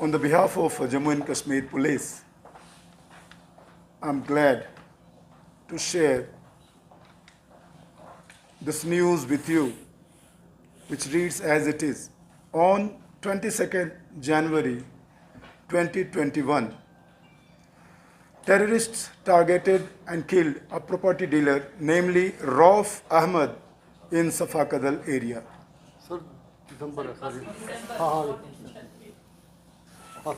On the behalf of Jammu and Kashmir Police, I'm glad to share this news with you, which reads as it is. On 22nd January 2021, terrorists targeted and killed a property dealer, namely Rauf Ahmed, in Safakadal area. Sir दिसंबर है sorry हाँ हाँ हाँ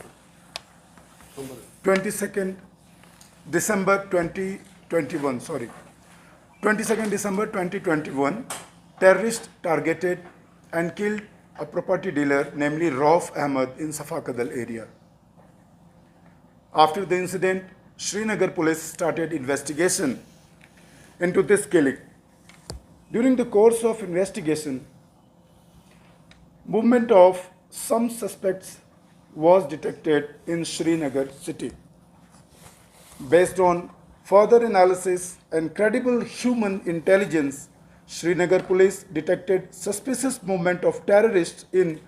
दिसंबर 22nd December 2021, 22nd December 2021, terrorists targeted and killed a property dealer, namely Rauf Ahmed, in Safakadal area. After the incident, Srinagar police started investigation into this killing. During the course of investigation, movement of some suspects was detected in Srinagar city. Based on further analysis and credible human intelligence, Srinagar police detected suspicious movement of terrorists in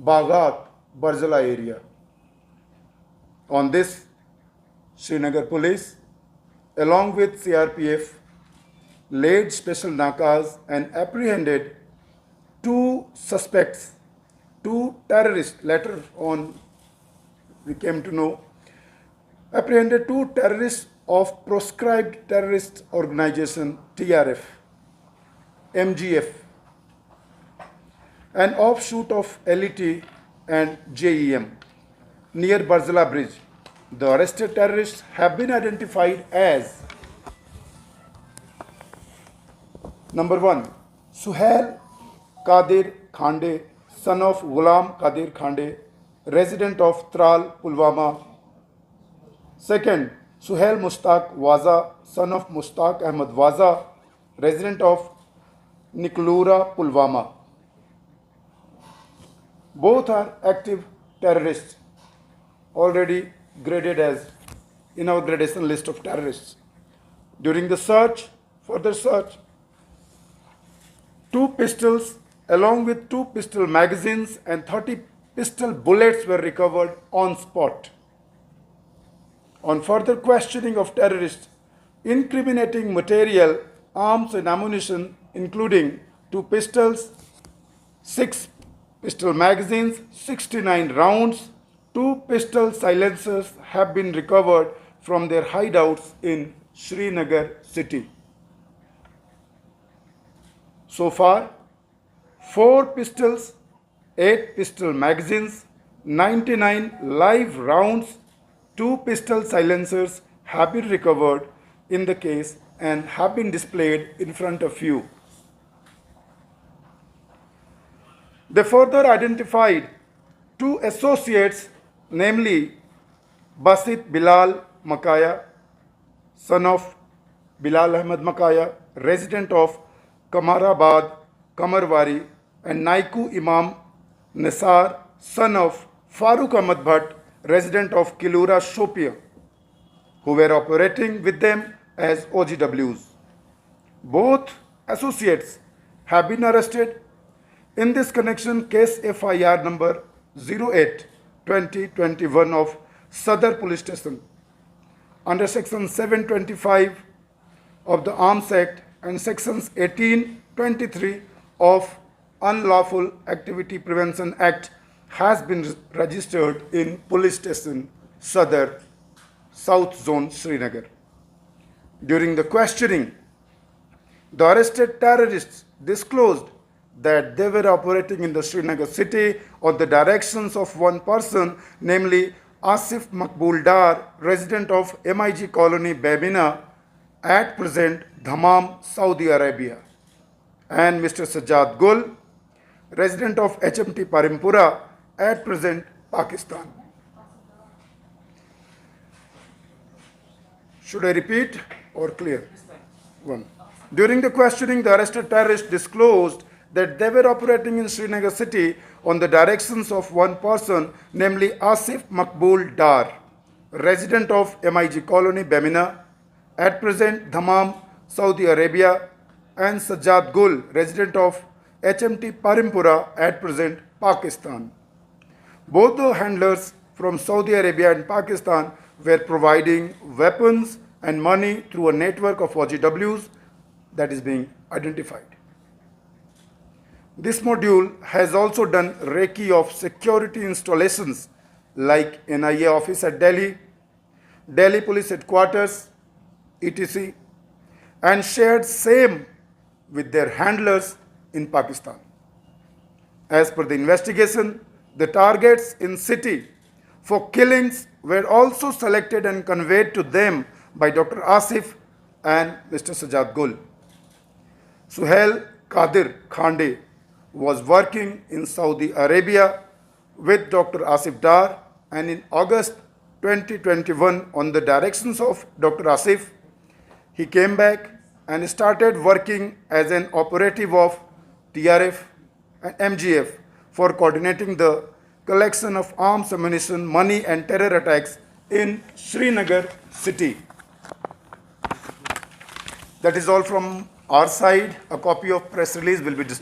Baghat, Barzala area. On this, Srinagar police, along with CRPF, laid special nakas and apprehended two suspects, two terrorists. Later on, we came to know, apprehended two terrorists of proscribed terrorist organization TRF, MGF, an offshoot of LET and JEM, near Barzala Bridge. The arrested terrorists have been identified as: Number 1, Suhail Qadir Khande, son of Ghulam Qadir Khande, resident of Tral, Pulwama. Second, Suhail Mushtaq Waza, son of Mushtaq Ahmed Waza, resident of Niklura, Pulwama. Both are active terrorists, already graded as in our gradation list of terrorists. During the further search, 2 pistols along with 2 pistol magazines and 30 pistol bullets were recovered on spot. On further questioning of terrorists, incriminating material, arms and ammunition, including 2 pistols, 6 pistol magazines, 69 rounds, 2 pistol silencers have been recovered from their hideouts in Srinagar city. So far, 4 pistols, 8 pistol magazines, 99 live rounds, 2 pistol silencers have been recovered in the case and have been displayed in front of you. They further identified 2 associates, namely Basit Bilal Makaya, son of Bilal Ahmed Makaya, resident of Kamarabad, Kamarwari, and Naiku Imam Nisar, son of Farooq Ahmed Bhatt, resident of Kilura, Shopia, who were operating with them as OGWs. Both associates have been arrested. In this connection, case FIR number 08-2021 of Sadar Police Station under section 725 of the Arms Act and sections 18-23 of Unlawful Activity Prevention Act has been registered in Police Station Sadar, South Zone, Srinagar. During the questioning, the arrested terrorists disclosed that they were operating in the Srinagar city on the directions of one person, namely Asif Makbul Dar, resident of MIG Colony, Babina, at present Dammam, Saudi Arabia, and Mr. Sajjad Gul, resident of HMT Parimpura, at present Pakistan. Should I repeat or clear? 1. During the questioning, the arrested terrorists disclosed that they were operating in Srinagar city on the directions of one person, namely Asif Makbul Dar, resident of MIG Colony, Bamina, at present Dammam, Saudi Arabia, and Sajjad Gul, resident of HMT Parimpura, at present Pakistan. Both the handlers from Saudi Arabia and Pakistan were providing weapons and money through a network of OGWs that is being identified. This module has also done recce of security installations like NIA office at Delhi, Delhi Police Headquarters, etc., and shared same with their handlers in Pakistan. As per the investigation, the targets in city for killings were also selected and conveyed to them by Dr. Asif and Mr. Sajjad Gul. Suhail Qadir Khande was working in Saudi Arabia with Dr. Asif Dar, and in August 2021, on the directions of Dr. Asif, he came back and started working as an operative of TRF and MGF for coordinating the collection of arms, ammunition, money and terror attacks in Srinagar city. That is all from our side. A copy of press release will be distributed.